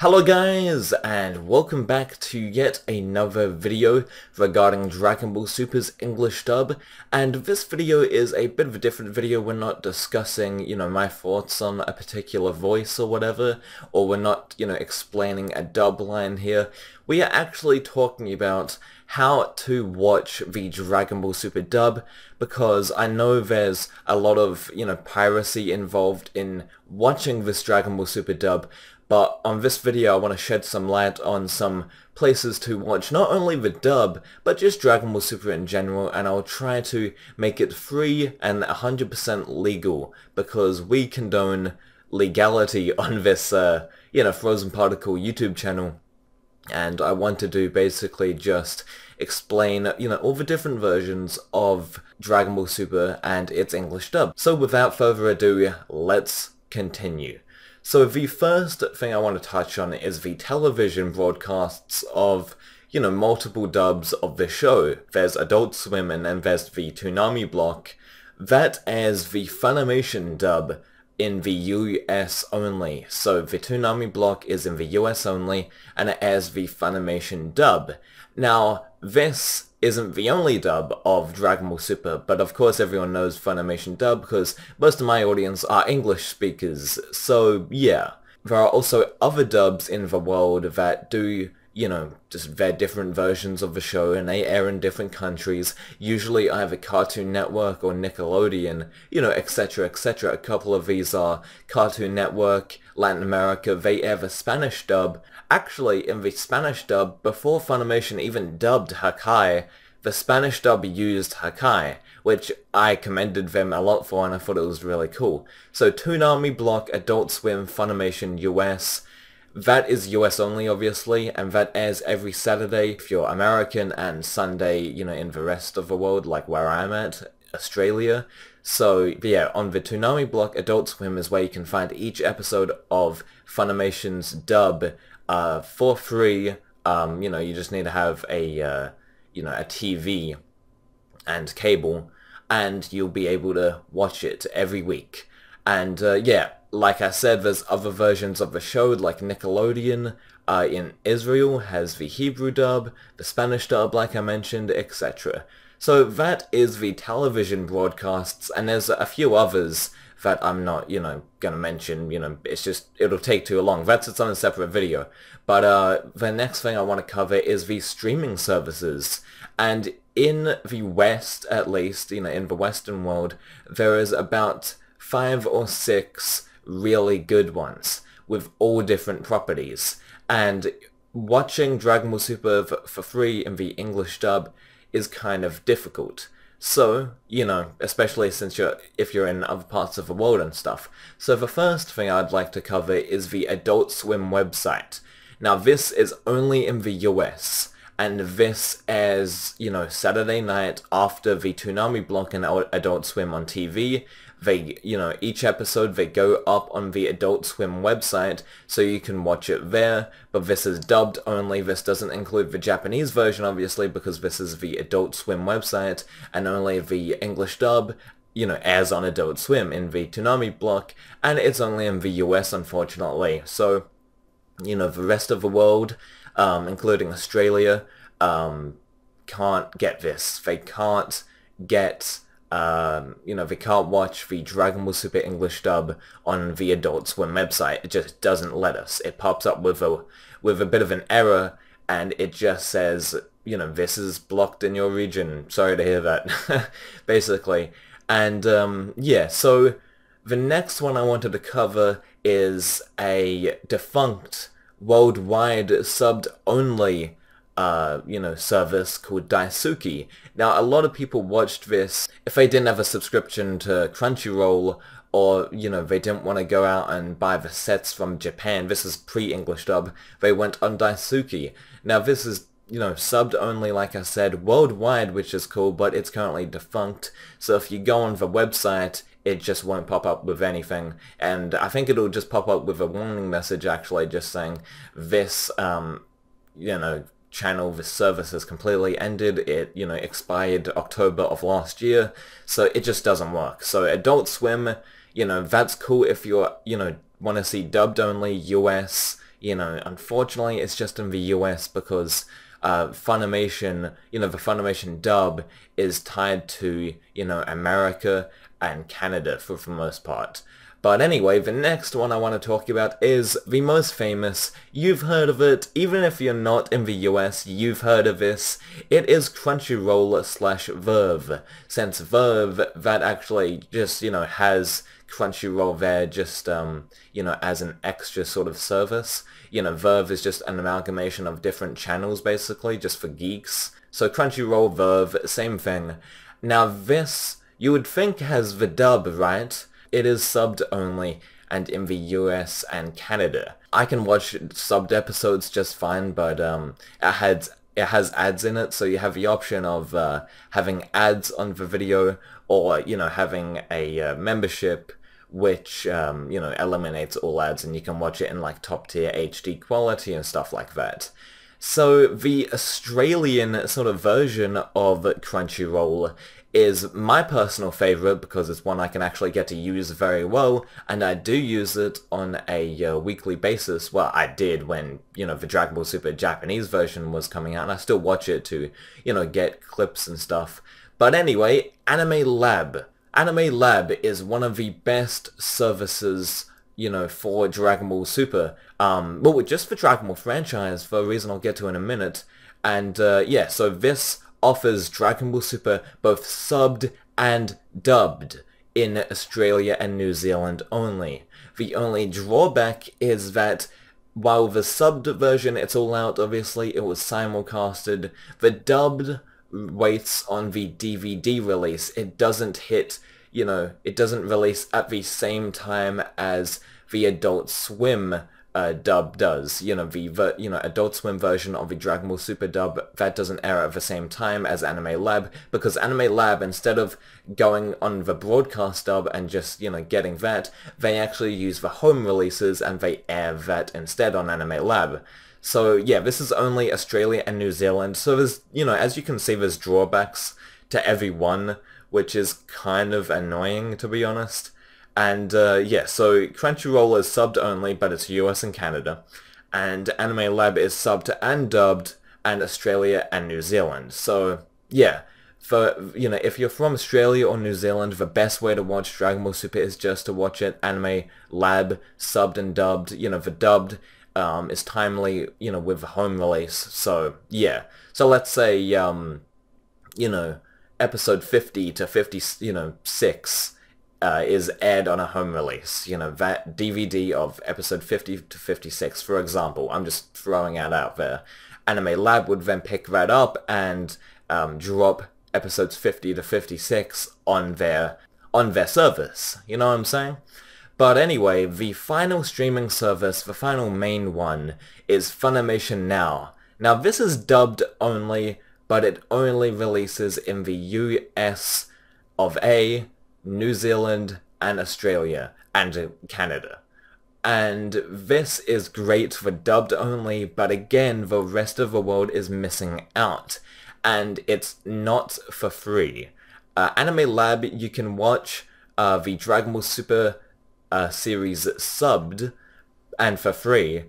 Hello guys, and welcome back to yet another video regarding Dragon Ball Super's English dub, and this video is a bit of a different video. We're not discussing, my thoughts on a particular voice or whatever, or we're not, explaining a dub line here. We are actually talking about how to watch the Dragon Ball Super dub, because I know there's a lot of, piracy involved in watching this Dragon Ball Super dub. But on this video I want to shed some light on some places to watch not only the dub, but just Dragon Ball Super in general, and I'll try to make it free and 100% legal, because we condone legality on this, Frozen Particle YouTube channel. And I want to do basically just explain, all the different versions of Dragon Ball Super and its English dub. So without further ado, let's continue. So the first thing I want to touch on is the television broadcasts of, multiple dubs of the show. There's Adult Swim and then there's the Toonami block. That as the Funimation dub in the US only. So the Toonami block is in the US only, and it has the Funimation dub. Now, this isn't the only dub of Dragon Ball Super, but of course everyone knows Funimation dub because most of my audience are English speakers, so yeah. There are also other dubs in the world that do, just their different versions of the show, and they air in different countries, usually either Cartoon Network or Nickelodeon, etc, etc. A couple of these are Cartoon Network, Latin America, they air the Spanish dub. Actually, in the Spanish dub, before Funimation even dubbed Hakai, the Spanish dub used Hakai, which I commended them a lot for, and I thought it was really cool. So Toonami block, Adult Swim, Funimation US, that is US only obviously, and that airs every Saturday if you're American, and Sunday, in the rest of the world, like where I'm at, Australia. So yeah, on the Toonami block, Adult Swim is where you can find each episode of Funimation's dub for free. You just need to have a TV and cable, and you'll be able to watch it every week. And yeah, like I said, there's other versions of the show, like Nickelodeon in Israel has the Hebrew dub, the Spanish dub, like I mentioned, etc. So that is the television broadcasts, and there's a few others that I'm not, gonna mention, it's just, it'll take too long. That's its own separate video. But the next thing I want to cover is the streaming services. And in the West, at least, in the Western world, there is about 5 or 6 really good ones, with all different properties. And watching Dragon Ball Super for free in the English dub is kind of difficult. So, especially if you're in other parts of the world and stuff. So the first thing I'd like to cover is the Adult Swim website. Now this is only in the US, and this airs, Saturday night after the Toonami block and Adult Swim on TV. They, each episode they go up on the Adult Swim website, so you can watch it there, but this is dubbed only. This doesn't include the Japanese version, obviously, because this is the Adult Swim website, and only the English dub, airs on Adult Swim in the Toonami block, and it's only in the US, unfortunately. So, the rest of the world, including Australia, can't get this. They can't get... they can't watch the Dragon Ball Super English dub on the Adult Swim website. It just doesn't let us. It pops up with a bit of an error, and it just says, this is blocked in your region. Sorry to hear that, basically. And, yeah, so the next one I wanted to cover is a defunct, worldwide, subbed-only service called Daisuke. Now, a lot of people watched this if they didn't have a subscription to Crunchyroll, or, they didn't want to go out and buy the sets from Japan. This is pre-English dub. They went on Daisuke. Now, this is, subbed only, like I said, worldwide, which is cool, but it's currently defunct. So if you go on the website, it just won't pop up with anything. And I think it'll just pop up with a warning message, actually, just saying this, channel, this service has completely ended. It, expired October of last year, so it just doesn't work. So Adult Swim, that's cool if you're, want to see dubbed only US, unfortunately it's just in the US because Funimation, the Funimation dub is tied to, America and Canada for the most part. But anyway, the next one I want to talk about is the most famous. You've heard of it, even if you're not in the US, you've heard of this. It is Crunchyroll / Verve. Since Verve, that actually just, has Crunchyroll there just, as an extra sort of service. Verve is just an amalgamation of different channels, basically, just for geeks. So Crunchyroll, Verve, same thing. Now this, you would think has the dub, right? It is subbed only, and in the US and Canada. I can watch subbed episodes just fine, but it has ads in it, so you have the option of having ads on the video, or having a membership which eliminates all ads, and you can watch it in like top tier HD quality and stuff like that. So the Australian sort of version of Crunchyroll is my personal favorite because it's one I can actually get to use very well, and I do use it on a weekly basis. Well, I did when, the Dragon Ball Super Japanese version was coming out, and I still watch it to, get clips and stuff. But anyway, Anime Lab. Anime Lab is one of the best services, for Dragon Ball Super. Well, just for Dragon Ball franchise, for a reason I'll get to in a minute. And yeah, so this offers Dragon Ball Super both subbed and dubbed in Australia and New Zealand only. The only drawback is that while the subbed version, it's all out, obviously, it was simulcasted, the dubbed waits on the DVD release. It doesn't hit, it doesn't release at the same time as the Adult Swim dub does. The Adult Swim version of the Dragon Ball Super dub, that doesn't air at the same time as Anime Lab, because Anime Lab, instead of going on the broadcast dub and just, getting that, they actually use the home releases and they air that instead on Anime Lab. So yeah, this is only Australia and New Zealand, so there's, as you can see, there's drawbacks to every one, which is kind of annoying, to be honest. And yeah, so Crunchyroll is subbed only, but it's US and Canada. And Anime Lab is subbed and dubbed, and Australia and New Zealand. So yeah, for, if you're from Australia or New Zealand, the best way to watch Dragon Ball Super is just to watch it Anime Lab, subbed and dubbed. The dubbed is timely, with the home release. So yeah, so let's say, episode 50 to 56, is aired on a home release, that DVD of episode 50 to 56, for example. I'm just throwing it out there. Anime Lab would then pick that up and drop episodes 50 to 56 on their service. You know what I'm saying? But anyway, the final streaming service, the final main one, is Funimation Now. Now this is dubbed only, but it only releases in the US of A, New Zealand, and Australia, and Canada. And this is great for dubbed only, but again, the rest of the world is missing out. And it's not for free. Anime Lab, you can watch the Dragon Ball Super series subbed, and for free,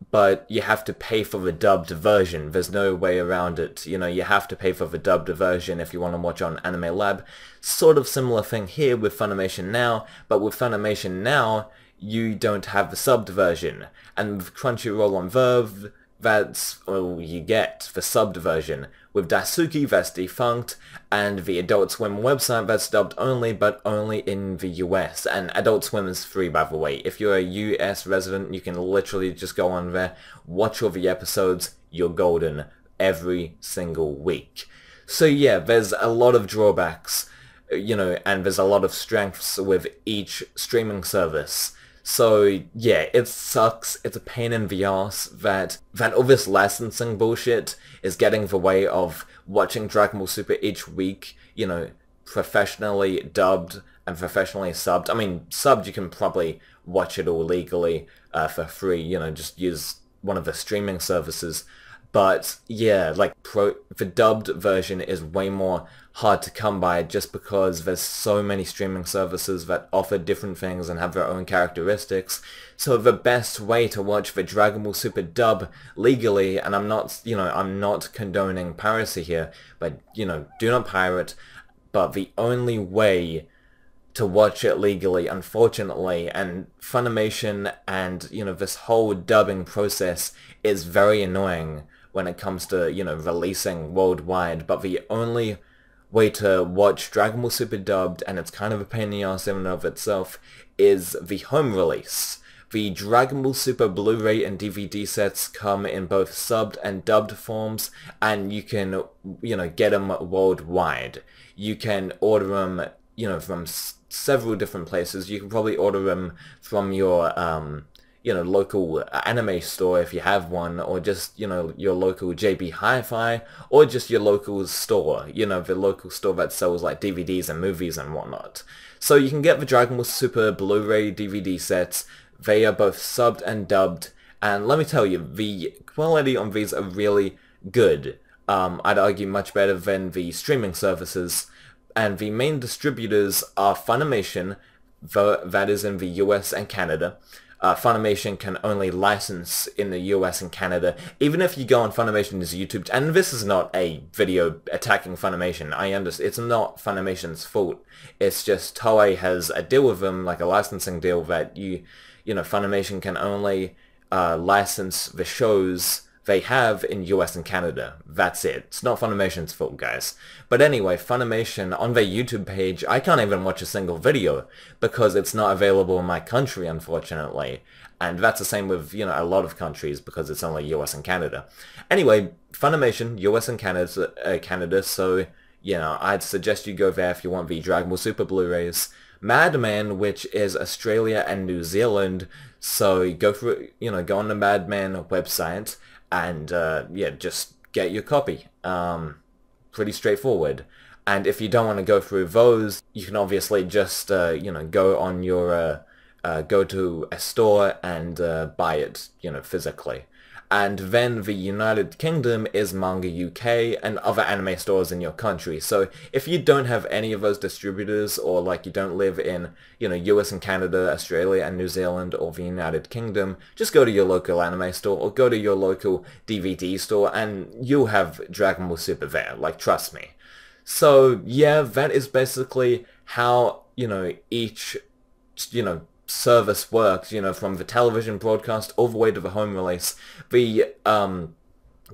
but you have to pay for the dubbed version. There's no way around it. You have to pay for the dubbed version if you want to watch on Anime Lab. Sort of similar thing here with Funimation Now, but with Funimation Now, you don't have the subbed version. And with Crunchyroll on Verve, that's all you get, the subbed version. With Daisuke, that's defunct, and the Adult Swim website, that's dubbed only, but only in the US. And Adult Swim is free, by the way. If you're a US resident, you can literally just go on there, watch all the episodes, you're golden every single week. So yeah, there's a lot of drawbacks, and there's a lot of strengths with each streaming service. So yeah, it sucks, it's a pain in the ass that all this licensing bullshit is getting in the way of watching Dragon Ball Super each week, professionally dubbed and professionally subbed. I mean, subbed you can probably watch it all legally for free, just use one of the streaming services. But yeah, like the dubbed version is way more hard to come by just because there's so many streaming services that offer different things and have their own characteristics. So the best way to watch the Dragon Ball Super dub legally, and I'm not, I'm not condoning piracy here, but, do not pirate, but the only way to watch it legally, unfortunately, and Funimation and, this whole dubbing process is very annoying when it comes to, releasing worldwide, but the only way to watch Dragon Ball Super dubbed, and it's kind of a pain in the ass in and of itself, is the home release. The Dragon Ball Super Blu-ray and DVD sets come in both subbed and dubbed forms, and you can, get them worldwide. You can order them, from several different places. You can probably order them from your, local anime store if you have one, or just, your local JB Hi-Fi, or just your local store, the local store that sells like DVDs and movies and whatnot. So you can get the Dragon Ball Super Blu-ray DVD sets. They are both subbed and dubbed, and let me tell you, the quality on these are really good. I'd argue much better than the streaming services, and the main distributors are Funimation, that is in the US and Canada. Funimation can only license in the US and Canada, even if you go on Funimation's YouTube, and this is not a video attacking Funimation, I understand, it's not Funimation's fault, it's just Toei has a deal with them, like a licensing deal, that Funimation can only license the shows they have in US and Canada. That's it. It's not Funimation's fault, guys. But anyway, Funimation, on their YouTube page, I can't even watch a single video because it's not available in my country, unfortunately. And that's the same with, a lot of countries because it's only US and Canada. Anyway, Funimation, US and Canada, so, I'd suggest you go there if you want the Dragon Ball Super Blu-rays. Madman, which is Australia and New Zealand, so go for go on the Madman website and just get your copy. Pretty straightforward. And if you don't want to go through those, you can obviously just go on your go to a store and buy it physically. And then the United Kingdom is Manga UK and other anime stores in your country. So if you don't have any of those distributors, or like you don't live in, US and Canada, Australia and New Zealand, or the United Kingdom, just go to your local anime store or go to your local DVD store and you'll have Dragon Ball Super there, like trust me. So yeah, that is basically how, each, service works, from the television broadcast all the way to the home release. The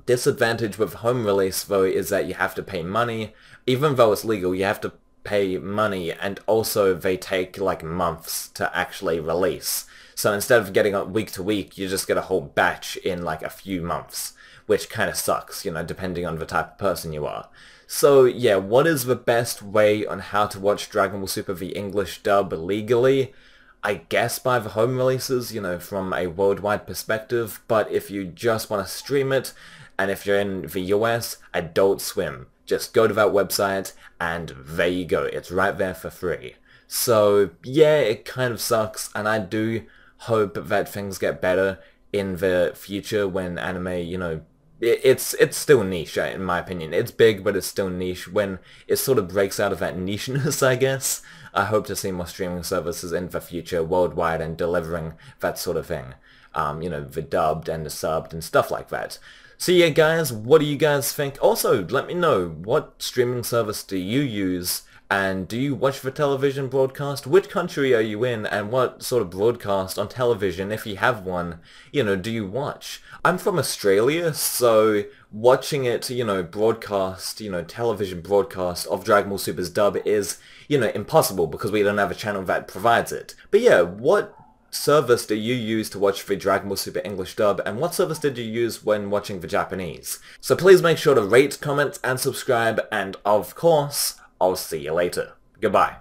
disadvantage with home release, though, is that you have to pay money. Even though it's legal, you have to pay money, and also they take like months to actually release. So instead of getting it week to week, you just get a whole batch in like a few months, which kind of sucks, depending on the type of person you are. So yeah, what is the best way on how to watch Dragon Ball Super the English dub legally? I guess by the home releases, from a worldwide perspective, but if you just want to stream it, and if you're in the US, Adult Swim. Just go to that website, and there you go, it's right there for free. So yeah, it kind of sucks, and I do hope that things get better in the future when anime, it's still niche, in my opinion. It's big, but it's still niche. When it sort of breaks out of that nicheness, I guess, I hope to see more streaming services in the future worldwide and delivering that sort of thing. The dubbed and the subbed and stuff like that. So yeah, guys, what do you guys think? Also, let me know, what streaming service do you use? And do you watch the television broadcast? Which country are you in? And what sort of broadcast on television, if you have one, do you watch? I'm from Australia, so watching it, broadcast, television broadcast of Dragon Ball Super's dub is, impossible because we don't have a channel that provides it. But yeah, what service do you use to watch the Dragon Ball Super English dub, and what service did you use when watching the Japanese? So please make sure to rate, comment, and subscribe, and of course, I'll see you later. Goodbye.